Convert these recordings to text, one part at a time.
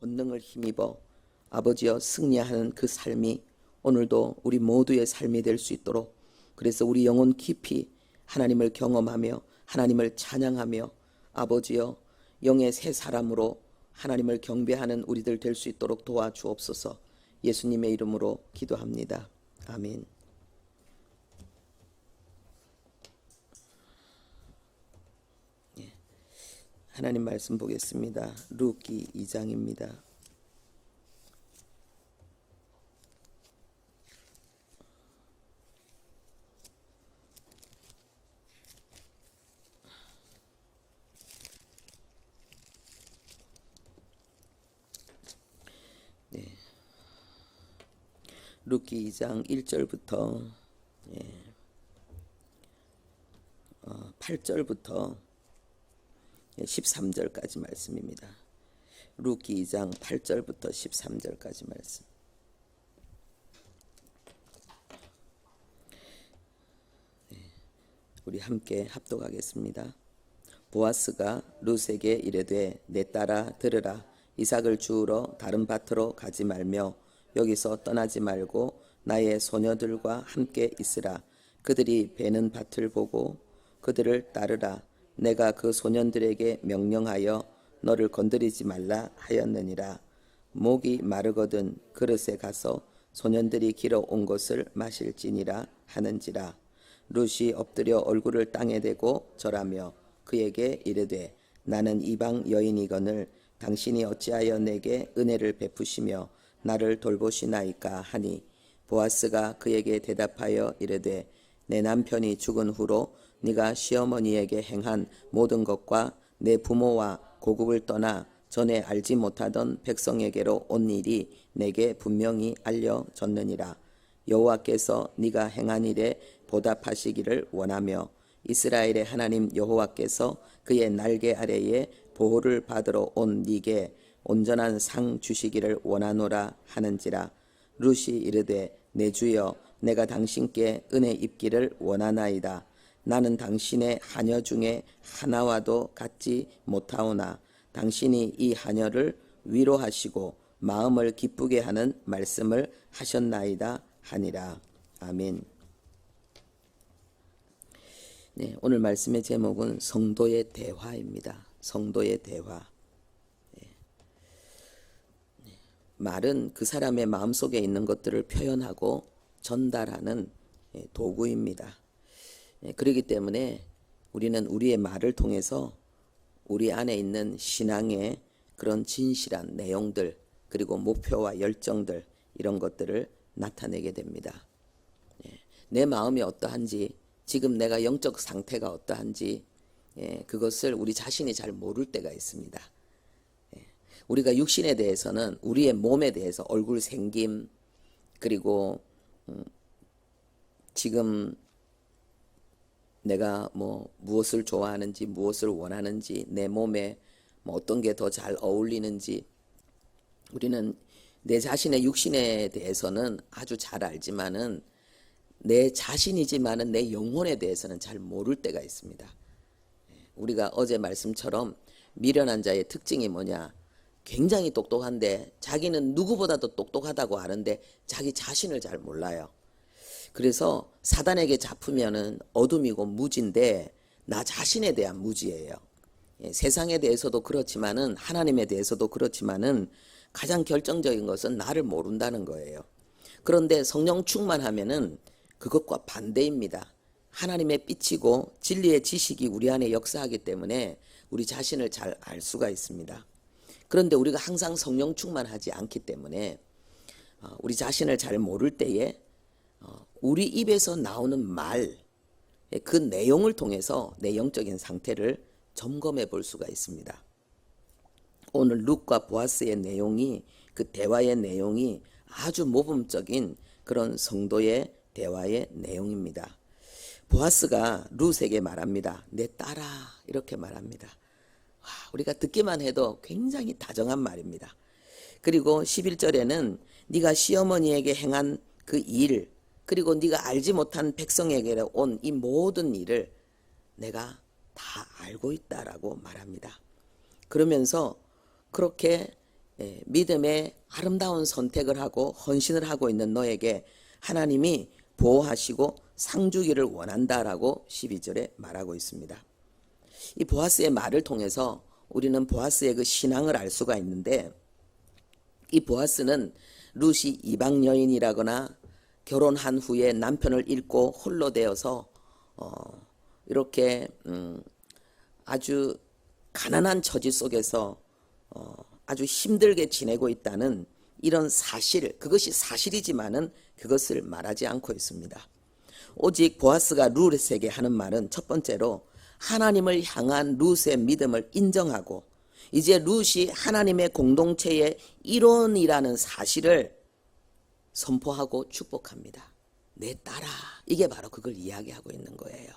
본능을 힘입어 아버지여 승리하는 그 삶이 오늘도 우리 모두의 삶이 될 수 있도록, 그래서 우리 영혼 깊이 하나님을 경험하며 하나님을 찬양하며 아버지여 영의 새 사람으로 하나님을 경배하는 우리들 될 수 있도록 도와주옵소서. 예수님의 이름으로 기도합니다. 아멘. 하나님 말씀 보겠습니다. 룻기 2장입니다. 룻기 2장 1절부터 8절부터 13절까지 말씀입니다. 룻기 2장 8절부터 13절까지 말씀. 우리 함께 합독하겠습니다. 보아스가 룻에게 이르되 내 딸아 들으라. 이삭을 주우러 다른 밭으로 가지 말며 여기서 떠나지 말고 나의 소녀들과 함께 있으라. 그들이 베는 밭을 보고 그들을 따르라. 내가 그 소년들에게 명령하여 너를 건드리지 말라 하였느니라. 목이 마르거든 그릇에 가서 소년들이 길어온 것을 마실지니라 하는지라. 룻이 엎드려 얼굴을 땅에 대고 절하며 그에게 이르되 나는 이방 여인이거늘 당신이 어찌하여 내게 은혜를 베푸시며 나를 돌보시나이까 하니, 보아스가 그에게 대답하여 이르되 내 남편이 죽은 후로 네가 시어머니에게 행한 모든 것과 내 부모와 고국을 떠나 전에 알지 못하던 백성에게로 온 일이 내게 분명히 알려졌느니라. 여호와께서 네가 행한 일에 보답하시기를 원하며 이스라엘의 하나님 여호와께서 그의 날개 아래에 보호를 받으러 온 네게 온전한 상 주시기를 원하노라 하는지라. 룻이 이르되 내 주여 내가 당신께 은혜 입기를 원하나이다. 나는 당신의 하녀 중에 하나와도 같지 못하오나 당신이 이 하녀를 위로하시고 마음을 기쁘게 하는 말씀을 하셨나이다 하니라. 아멘. 네, 오늘 말씀의 제목은 성도의 대화입니다. 성도의 대화. 말은 그 사람의 마음속에 있는 것들을 표현하고 전달하는 도구입니다. 그렇기 때문에 우리는 우리의 말을 통해서 우리 안에 있는 신앙의 그런 진실한 내용들, 그리고 목표와 열정들, 이런 것들을 나타내게 됩니다. 내 마음이 어떠한지, 지금 내가 영적 상태가 어떠한지 그것을 우리 자신이 잘 모를 때가 있습니다. 우리가 육신에 대해서는 우리의 몸에 대해서 얼굴 생김, 그리고 지금 내가 무엇을 좋아하는지, 무엇을 원하는지, 내 몸에 어떤 게 더 잘 어울리는지, 우리는 내 자신의 육신에 대해서는 아주 잘 알지만은 내 자신이지만은 내 영혼에 대해서는 잘 모를 때가 있습니다. 우리가 어제 말씀처럼 미련한 자의 특징이 뭐냐? 굉장히 똑똑한데 자기는 누구보다도 똑똑하다고 하는데 자기 자신을 잘 몰라요. 그래서 사단에게 잡히면은 어둠이고 무지인데 나 자신에 대한 무지예요. 세상에 대해서도 그렇지만은 하나님에 대해서도 그렇지만은 가장 결정적인 것은 나를 모른다는 거예요. 그런데 성령 충만하면은 그것과 반대입니다. 하나님의 빛이고 진리의 지식이 우리 안에 역사하기 때문에 우리 자신을 잘 알 수가 있습니다. 그런데 우리가 항상 성령 충만하지 않기 때문에 우리 자신을 잘 모를 때에 우리 입에서 나오는 말, 그 내용을 통해서 내 영적인 상태를 점검해 볼 수가 있습니다. 오늘 룻과 보아스의 내용이, 그 대화의 내용이 아주 모범적인 그런 성도의 대화의 내용입니다. 보아스가 룻에게 말합니다. 내 딸아, 이렇게 말합니다. 우리가 듣기만 해도 굉장히 다정한 말입니다. 그리고 11절에는 네가 시어머니에게 행한 그 일, 그리고 네가 알지 못한 백성에게 온 이 모든 일을 내가 다 알고 있다라고 말합니다. 그러면서 그렇게 믿음의 아름다운 선택을 하고 헌신을 하고 있는 너에게 하나님이 보호하시고 상 주기를 원한다라고 12절에 말하고 있습니다. 이 보아스의 말을 통해서 우리는 보아스의 그 신앙을 알 수가 있는데, 이 보아스는 룻이 이방 여인이라거나 결혼한 후에 남편을 잃고 홀로 되어서 이렇게 아주 가난한 처지 속에서 아주 힘들게 지내고 있다는 이런 사실, 그것이 사실이지만은 그것을 말하지 않고 있습니다. 오직 보아스가 룻에게 하는 말은 첫 번째로 하나님을 향한 룻의 믿음을 인정하고 이제 룻이 하나님의 공동체의 일원이라는 사실을 선포하고 축복합니다. 내 딸아, 이게 바로 그걸 이야기하고 있는 거예요.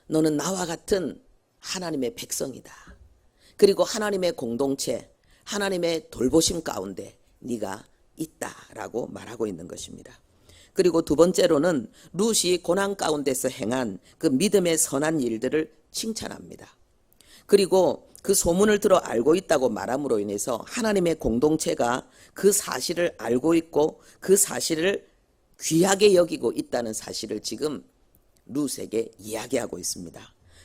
너는 나와 같은 하나님의 백성이다. 그리고 하나님의 공동체, 하나님의 돌보심 가운데 네가 있다라고 말하고 있는 것입니다. 그리고 두 번째로는 룻이 고난 가운데서 행한 그 믿음의 선한 일들을 칭찬합니다. 그리고 그 소문을 들어 알고 있다고 말함으로 인해서 하나님의 공동체가 그 사실을 알고 있고 그 사실을 귀하게 여기고 있다는 사실을 지금 룻에게 이야기하고 있습니다.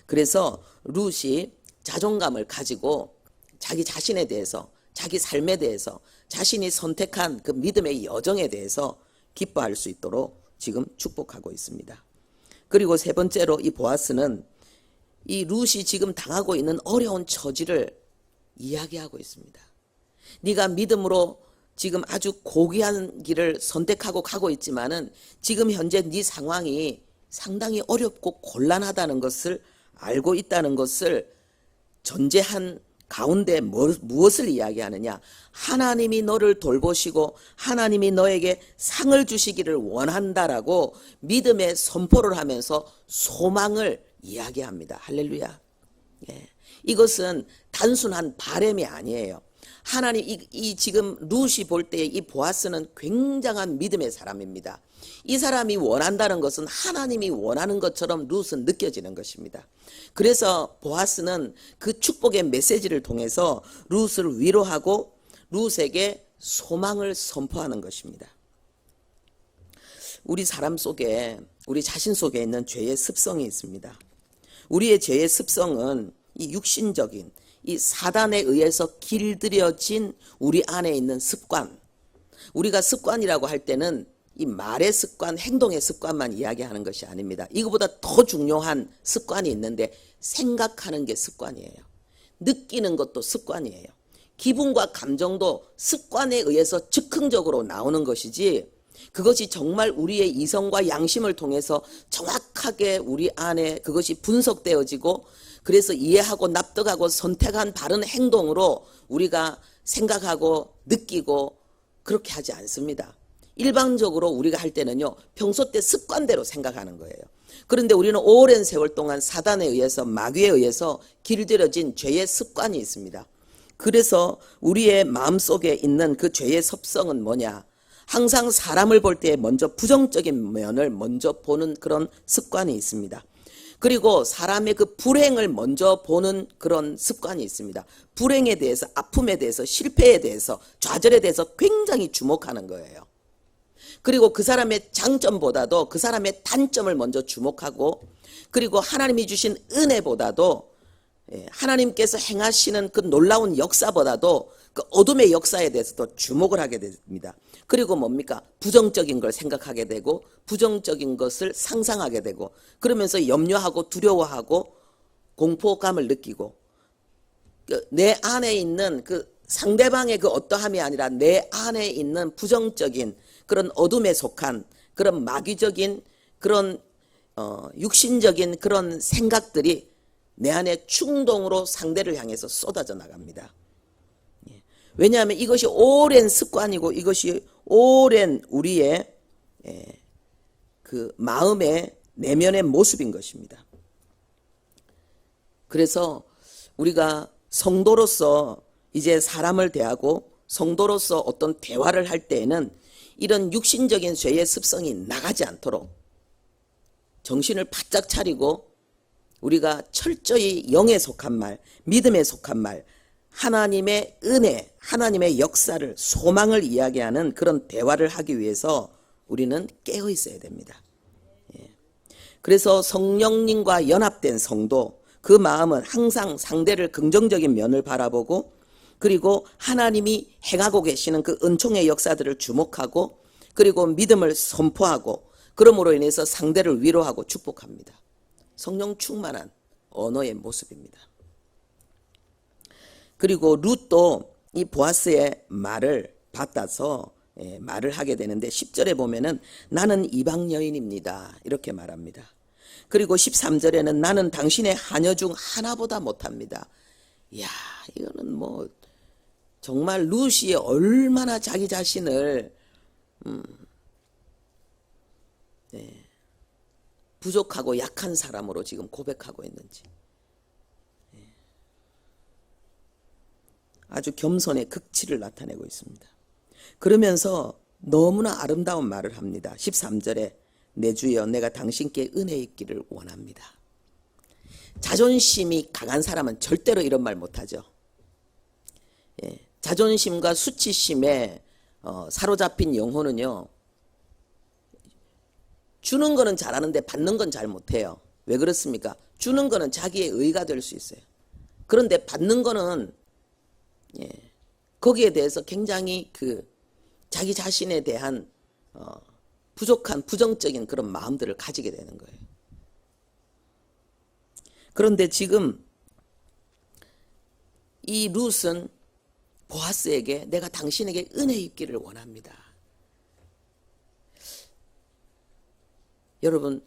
그래서 룻이 자존감을 가지고 자기 자신에 대해서, 자기 삶에 대해서, 자신이 선택한 그 믿음의 여정에 대해서 기뻐할 수 있도록 지금 축복하고 있습니다. 그리고 세 번째로 이 보아스는 이 룻이 지금 당하고 있는 어려운 처지를 이야기하고 있습니다. 네가 믿음으로 지금 아주 고귀한 길을 선택하고 가고 있지만은 지금 현재 네 상황이 상당히 어렵고 곤란하다는 것을 알고 있다는 것을 전제한 가운데 무엇을 이야기하느냐? 하나님이 너를 돌보시고 하나님이 너에게 상을 주시기를 원한다라고 믿음의 선포를 하면서 소망을 이야기합니다. 할렐루야. 예. 이것은 단순한 바람이 아니에요. 하나님, 이 지금 룻이 볼 때 이 보아스는 굉장한 믿음의 사람입니다. 이 사람이 원한다는 것은 하나님이 원하는 것처럼 룻은 느껴지는 것입니다. 그래서 보아스는 그 축복의 메시지를 통해서 룻을 위로하고 룻에게 소망을 선포하는 것입니다. 우리 사람 속에, 우리 자신 속에 있는 죄의 습성이 있습니다. 우리의 죄의 습성은 이 육신적인, 이 사단에 의해서 길들여진 우리 안에 있는 습관, 우리가 습관이라고 할 때는 이 말의 습관, 행동의 습관만 이야기하는 것이 아닙니다. 이거보다 더 중요한 습관이 있는데 생각하는 게 습관이에요. 느끼는 것도 습관이에요. 기분과 감정도 습관에 의해서 즉흥적으로 나오는 것이지, 그것이 정말 우리의 이성과 양심을 통해서 정확하게 우리 안에 그것이 분석되어지고 그래서 이해하고 납득하고 선택한 바른 행동으로 우리가 생각하고 느끼고 그렇게 하지 않습니다. 일반적으로 우리가 할 때는요, 평소 때 습관대로 생각하는 거예요. 그런데 우리는 오랜 세월 동안 사단에 의해서, 마귀에 의해서 길들여진 죄의 습관이 있습니다. 그래서 우리의 마음속에 있는 그 죄의 습성은 뭐냐? 항상 사람을 볼 때 먼저 부정적인 면을 먼저 보는 그런 습관이 있습니다. 그리고 사람의 그 불행을 먼저 보는 그런 습관이 있습니다. 불행에 대해서, 아픔에 대해서, 실패에 대해서, 좌절에 대해서 굉장히 주목하는 거예요. 그리고 그 사람의 장점보다도 그 사람의 단점을 먼저 주목하고, 그리고 하나님이 주신 은혜보다도 하나님께서 행하시는 그 놀라운 역사보다도 그 어둠의 역사에 대해서도 주목을 하게 됩니다. 그리고 뭡니까? 부정적인 걸 생각하게 되고 부정적인 것을 상상하게 되고, 그러면서 염려하고 두려워하고 공포감을 느끼고, 내 안에 있는 그 상대방의 그 어떠함이 아니라 내 안에 있는 부정적인 그런 어둠에 속한 그런 마귀적인 그런 육신적인 그런 생각들이 내 안에 충동으로 상대를 향해서 쏟아져 나갑니다. 왜냐하면 이것이 오랜 습관이고 이것이 오랜 우리의 그 마음의 내면의 모습인 것입니다. 그래서 우리가 성도로서 이제 사람을 대하고 성도로서 어떤 대화를 할 때에는 이런 육신적인 죄의 습성이 나가지 않도록 정신을 바짝 차리고 우리가 철저히 영에 속한 말, 믿음에 속한 말, 하나님의 은혜, 하나님의 역사를, 소망을 이야기하는 그런 대화를 하기 위해서 우리는 깨어 있어야 됩니다. 그래서 성령님과 연합된 성도, 그 마음은 항상 상대를 긍정적인 면을 바라보고, 그리고 하나님이 행하고 계시는 그 은총의 역사들을 주목하고, 그리고 믿음을 선포하고, 그러므로 인해서 상대를 위로하고 축복합니다. 성령 충만한 언어의 모습입니다. 그리고 룻도 이 보아스의 말을 받아서 말을 하게 되는데 10절에 보면은 나는 이방 여인입니다. 이렇게 말합니다. 그리고 13절에는 나는 당신의 하녀 중 하나보다 못합니다. 이야, 이거는 뭐 정말 룻이 얼마나 자기 자신을 부족하고 약한 사람으로 지금 고백하고 있는지. 아주 겸손의 극치를 나타내고 있습니다. 그러면서 너무나 아름다운 말을 합니다. 13절에 내 주여 내가 당신께 은혜 있기를 원합니다. 자존심이 강한 사람은 절대로 이런 말 못하죠. 자존심과 수치심에 사로잡힌 영혼은요, 주는 거는 잘하는데 받는 건 잘 못해요. 왜 그렇습니까? 주는 거는 자기의 의가 될 수 있어요. 그런데 받는 거는 거기에 대해서 굉장히 자기 자신에 대한 부족한 부정적인 그런 마음들을 가지게 되는 거예요. 그런데 지금 이 룻은 보아스에게 내가 당신에게 은혜 있기를 원합니다. 여러분,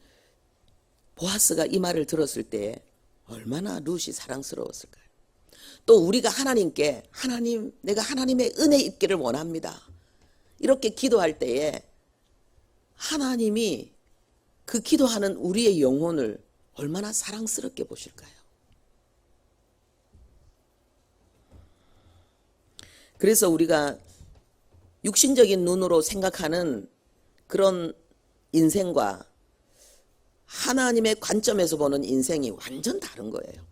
보아스가 이 말을 들었을 때 얼마나 룻이 사랑스러웠을까요? 또 우리가 하나님께 하나님, 내가 하나님의 은혜 있기를 원합니다. 이렇게 기도할 때에 하나님이 그 기도하는 우리의 영혼을 얼마나 사랑스럽게 보실까요? 그래서 우리가 육신적인 눈으로 생각하는 그런 인생과 하나님의 관점에서 보는 인생이 완전 다른 거예요.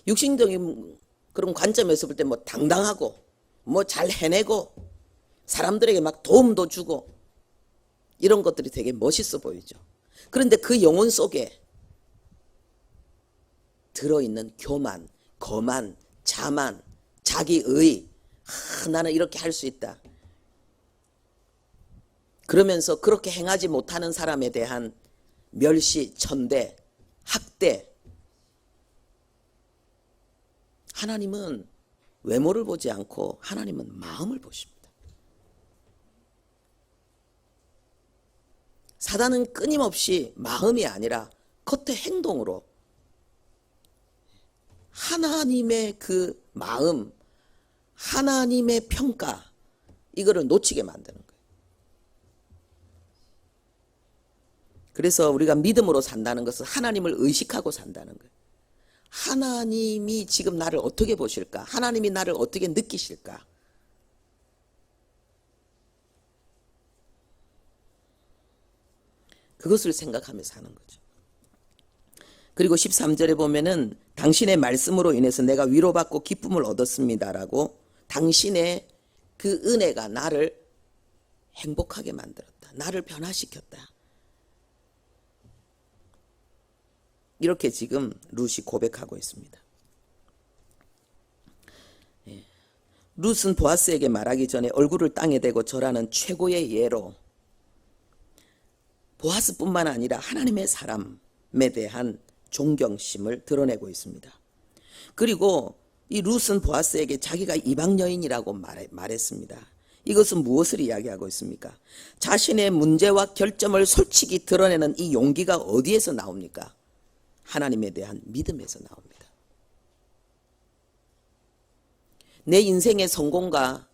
육신적인 그런 관점에서 볼 때 뭐 당당하고 뭐 잘 해내고 사람들에게 막 도움도 주고 이런 것들이 되게 멋있어 보이죠. 그런데 그 영혼 속에 들어있는 교만, 거만, 자만, 자기의, 나는 이렇게 할 수 있다. 그러면서 그렇게 행하지 못하는 사람에 대한 멸시, 천대, 학대. 하나님은 외모를 보지 않고 하나님은 마음을 보십니다. 사단은 끊임없이 마음이 아니라 겉의 행동으로 하나님의 그 마음, 하나님의 평가, 이거를 놓치게 만드는 거예요. 그래서 우리가 믿음으로 산다는 것은 하나님을 의식하고 산다는 거예요. 하나님이 지금 나를 어떻게 보실까? 하나님이 나를 어떻게 느끼실까? 그것을 생각하면서 사는 거죠. 그리고 13절에 보면은 당신의 말씀으로 인해서 내가 위로받고 기쁨을 얻었습니다라고, 당신의 그 은혜가 나를 행복하게 만들었다. 나를 변화시켰다. 이렇게 지금 룻이 고백하고 있습니다. 룻은 보아스에게 말하기 전에 얼굴을 땅에 대고 절하는 최고의 예로 보아스뿐만 아니라 하나님의 사람에 대한 존경심을 드러내고 있습니다. 그리고 이 룻은 보아스에게 자기가 이방 여인이라고 말했습니다. 이것은 무엇을 이야기하고 있습니까? 자신의 문제와 결점을 솔직히 드러내는 이 용기가 어디에서 나옵니까? 하나님에 대한 믿음에서 나옵니다. 내 인생의 성공과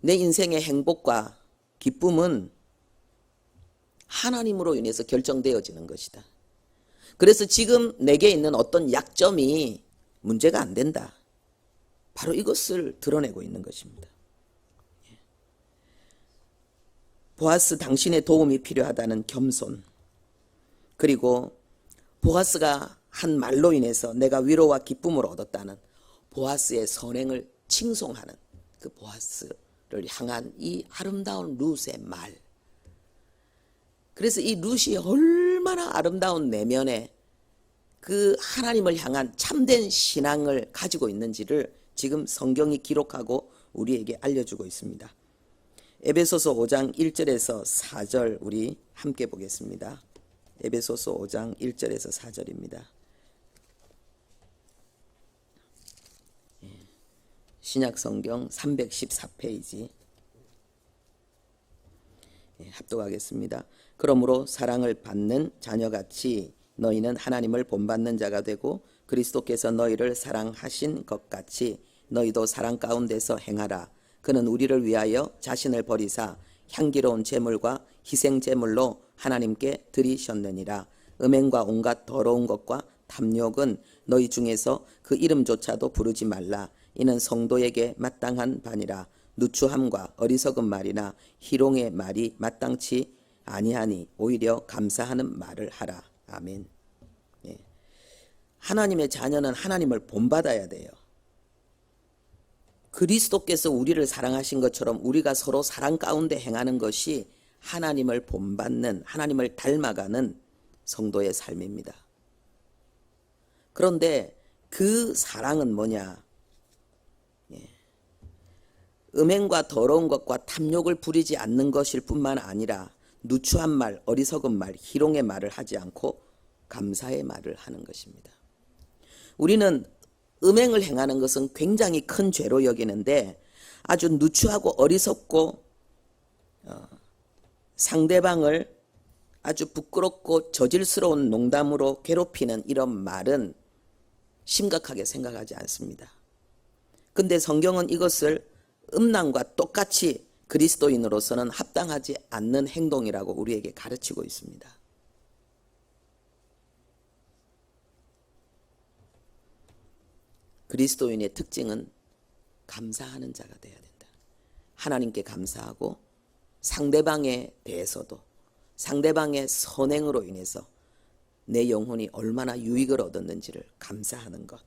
내 인생의 행복과 기쁨은 하나님으로 인해서 결정되어지는 것이다. 그래서 지금 내게 있는 어떤 약점이 문제가 안 된다. 바로 이것을 드러내고 있는 것입니다. 보아스, 당신의 도움이 필요하다는 겸손, 그리고 보아스가 한 말로 인해서 내가 위로와 기쁨을 얻었다는 보아스의 선행을 칭송하는 그 보아스를 향한 이 아름다운 룻의 말. 그래서 이 룻이 얼마나 아름다운 내면에 그 하나님을 향한 참된 신앙을 가지고 있는지를 지금 성경이 기록하고 우리에게 알려주고 있습니다. 에베소서 5장 1절에서 4절 우리 함께 보겠습니다. 에베소서 5장 1절에서 4절입니다. 신약성경 314페이지 합독하겠습니다. 그러므로 사랑을 받는 자녀같이 너희는 하나님을 본받는 자가 되고 그리스도께서 너희를 사랑하신 것 같이 너희도 사랑 가운데서 행하라. 그는 우리를 위하여 자신을 버리사 향기로운 제물과 희생 제물로 하나님께 드리셨느니라. 음행과 온갖 더러운 것과 탐욕은 너희 중에서 그 이름조차도 부르지 말라. 이는 성도에게 마땅한 바니라. 누추함과 어리석은 말이나 희롱의 말이 마땅치 아니하니 오히려 감사하는 말을 하라. 아멘. 예. 하나님의 자녀는 하나님을 본받아야 돼요. 그리스도께서 우리를 사랑하신 것처럼 우리가 서로 사랑 가운데 행하는 것이 하나님을 본받는, 하나님을 닮아가는 성도의 삶입니다. 그런데 그 사랑은 뭐냐? 음행과 더러운 것과 탐욕을 부리지 않는 것일 뿐만 아니라 누추한 말, 어리석은 말, 희롱의 말을 하지 않고 감사의 말을 하는 것입니다. 우리는 음행을 행하는 것은 굉장히 큰 죄로 여기는데 아주 누추하고 어리석고 상대방을 아주 부끄럽고 저질스러운 농담으로 괴롭히는 이런 말은 심각하게 생각하지 않습니다. 근데 성경은 이것을 음란과 똑같이 그리스도인으로서는 합당하지 않는 행동이라고 우리에게 가르치고 있습니다. 그리스도인의 특징은 감사하는 자가 되어야 된다. 하나님께 감사하고 상대방에 대해서도 상대방의 선행으로 인해서 내 영혼이 얼마나 유익을 얻었는지를 감사하는 것.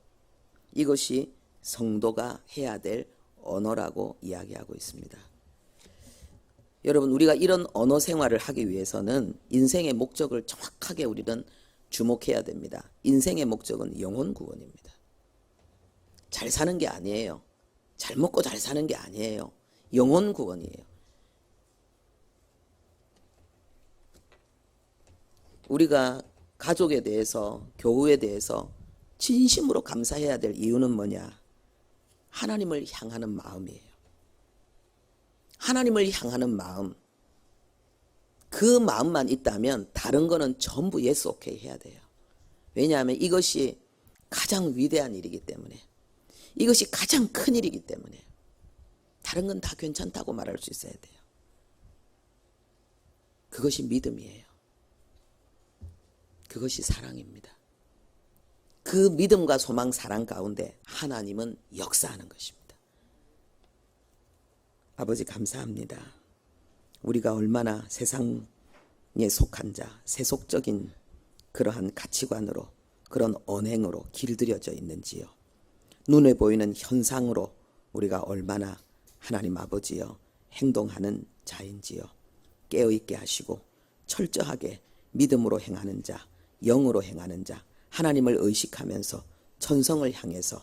이것이 성도가 해야 될 언어라고 이야기하고 있습니다. 여러분, 우리가 이런 언어 생활을 하기 위해서는 인생의 목적을 정확하게 우리는 주목해야 됩니다. 인생의 목적은 영혼 구원입니다. 잘 사는 게 아니에요. 잘 먹고 잘 사는 게 아니에요. 영혼 구원이에요. 우리가 가족에 대해서, 교우에 대해서 진심으로 감사해야 될 이유는 뭐냐? 하나님을 향하는 마음이에요. 하나님을 향하는 마음. 그 마음만 있다면 다른 거는 전부 예스 오케이 해야 돼요. 왜냐하면 이것이 가장 위대한 일이기 때문에, 이것이 가장 큰 일이기 때문에 다른 건 다 괜찮다고 말할 수 있어야 돼요. 그것이 믿음이에요. 그것이 사랑입니다. 그 믿음과 소망, 사랑 가운데 하나님은 역사하는 것입니다. 아버지 감사합니다. 우리가 얼마나 세상에 속한 자, 세속적인 그러한 가치관으로, 그런 언행으로 길들여져 있는지요. 눈에 보이는 현상으로 우리가 얼마나 하나님 아버지여 행동하는 자인지요. 깨어있게 하시고 철저하게 믿음으로 행하는 자, 영으로 행하는 자, 하나님을 의식하면서 천성을 향해서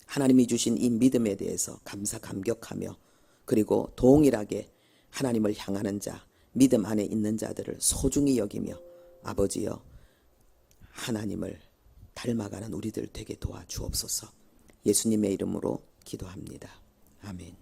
하나님이 주신 이 믿음에 대해서 감사 감격하며, 그리고 동일하게 하나님을 향하는 자, 믿음 안에 있는 자들을 소중히 여기며 아버지여 하나님을 닮아가는 우리들 되게 도와주옵소서. 예수님의 이름으로 기도합니다. 아멘.